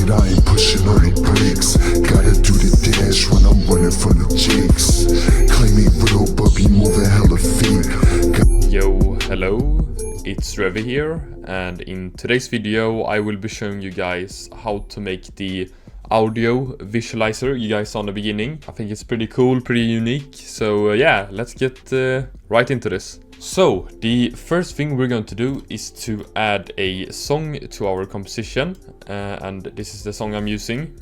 speed, I ain't pushing on the brakes. Gotta do the dash when I'm running from the jakes. Claim me real, but be moving hella fake. Yo, hello, it's Revi here, and in today's video I will be showing you guys how to make the audio visualizer you guys saw in the beginning. I think it's pretty cool, pretty unique, so yeah, let's get right into this. So, the first thing we're going to do is to add a song to our composition, and this is the song I'm using.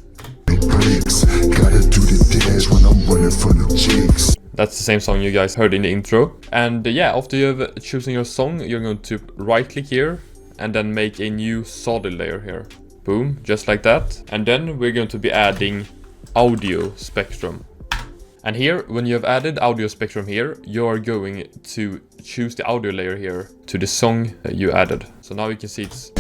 That's the same song you guys heard in the intro. And yeah, after you have chosen your song, you're going to right click here and then make a new solid layer here. Boom, just like that. And then we're going to be adding audio spectrum. And here, when you have added audio spectrum here, you are going to choose the audio layer here to the song that you added. So now you can see it's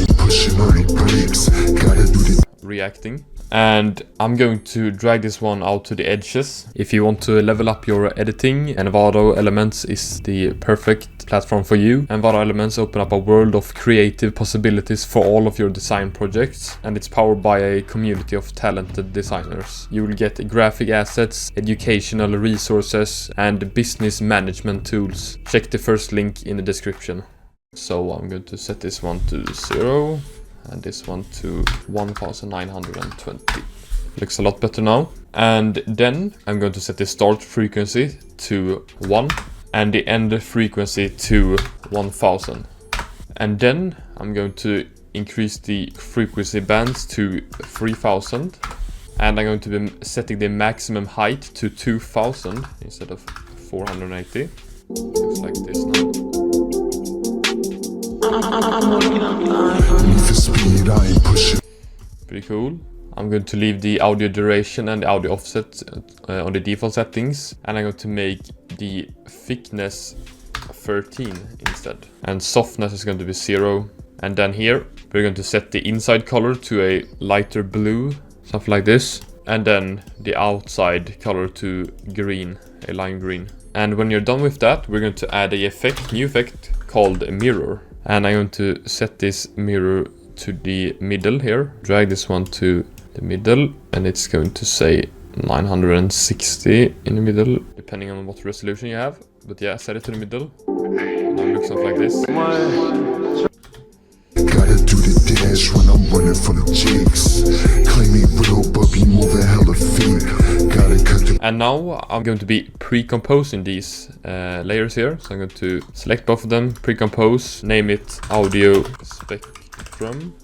reacting. And I'm going to drag this one out to the edges. If you want to level up your editing, Envato Elements is the perfect platform for you. Envato Elements open up a world of creative possibilities for all of your design projects, and it's powered by a community of talented designers. You will get graphic assets, educational resources, and business management tools. Check the first link in the description. So I'm going to set this one to 0. And this one to 1920. Looks a lot better now. And then I'm going to set the start frequency to 1 and the end frequency to 1000. And then I'm going to increase the frequency bands to 3000. And I'm going to be setting the maximum height to 2000 instead of 480. Looks like this now. Pretty cool. I'm going to leave the audio duration and the audio offset on the default settings, and I'm going to make the thickness 13 instead, and softness is going to be 0. And then here we're going to set the inside color to a lighter blue, something like this, and then the outside color to green, a lime green. And when you're done with that, we're going to add a new effect called a mirror. And I'm going to set this mirror to the middle here. Drag this one to the middle, and it's going to say 960 in the middle, depending on what resolution you have. But yeah, set it to the middle. Now it looks something like this. Gotta do the dash when I'm running from the jakes. Claim me real, but be moving hella fake. Gotta cut the. And now I'm going to be pre-composing these layers here. So I'm going to select both of them, pre-compose, name it audio spectrum,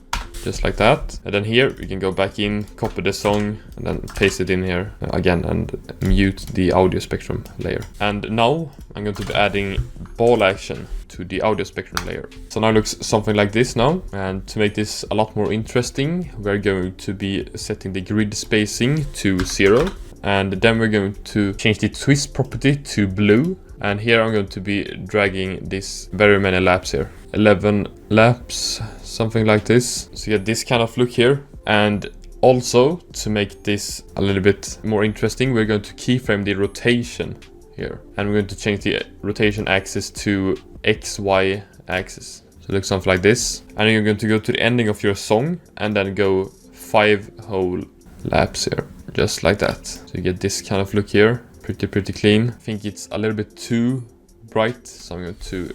just like that. And then here we can go back in, copy the song, and then paste it in here again and mute the audio spectrum layer. And now I'm going to be adding ball action to the audio spectrum layer. So now it looks something like this now. And to make this a lot more interesting, we're going to be setting the grid spacing to 0. And then we're going to change the twist property to blue. And here I'm going to be dragging this very many laps here. 11 laps, something like this. So you get this kind of look here. And also, to make this a little bit more interesting, we're going to keyframe the rotation here. And we're going to change the rotation axis to XY axis. So it looks something like this. And you're going to go to the ending of your song and then go 5 whole laps here. Just like that. So you get this kind of look here. Pretty clean. I think it's a little bit too bright, so I'm going to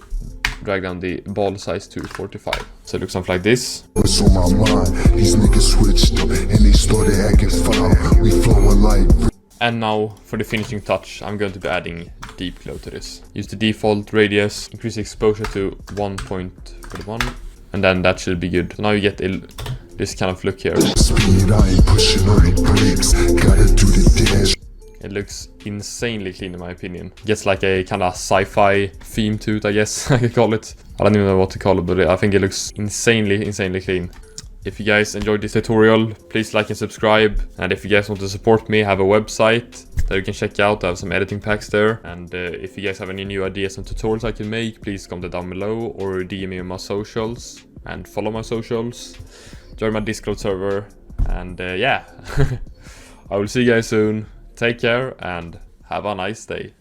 drag down the ball size to 45. So it looks something like this. What's on my mind? These niggas switched up and they started acting foul. We flowing like. And now for the finishing touch, I'm going to be adding deep glow to this. Use the default radius, increase the exposure to 1.41, and then that should be good. So now you get this kind of look here. Speed, I ain't pushing on the brakes. Gotta do the dash. It looks insanely clean in my opinion. Gets like a kind of sci-fi theme to it, I guess I could call it. I don't even know what to call it, but I think it looks insanely clean. If you guys enjoyed this tutorial, please like and subscribe. And if you guys want to support me, I have a website that you can check out. I have some editing packs there. And if you guys have any new ideas and tutorials I can make, please comment down below or DM me on my socials and follow my socials. Join my Discord server. And yeah, I will see you guys soon. Take care and have a nice day.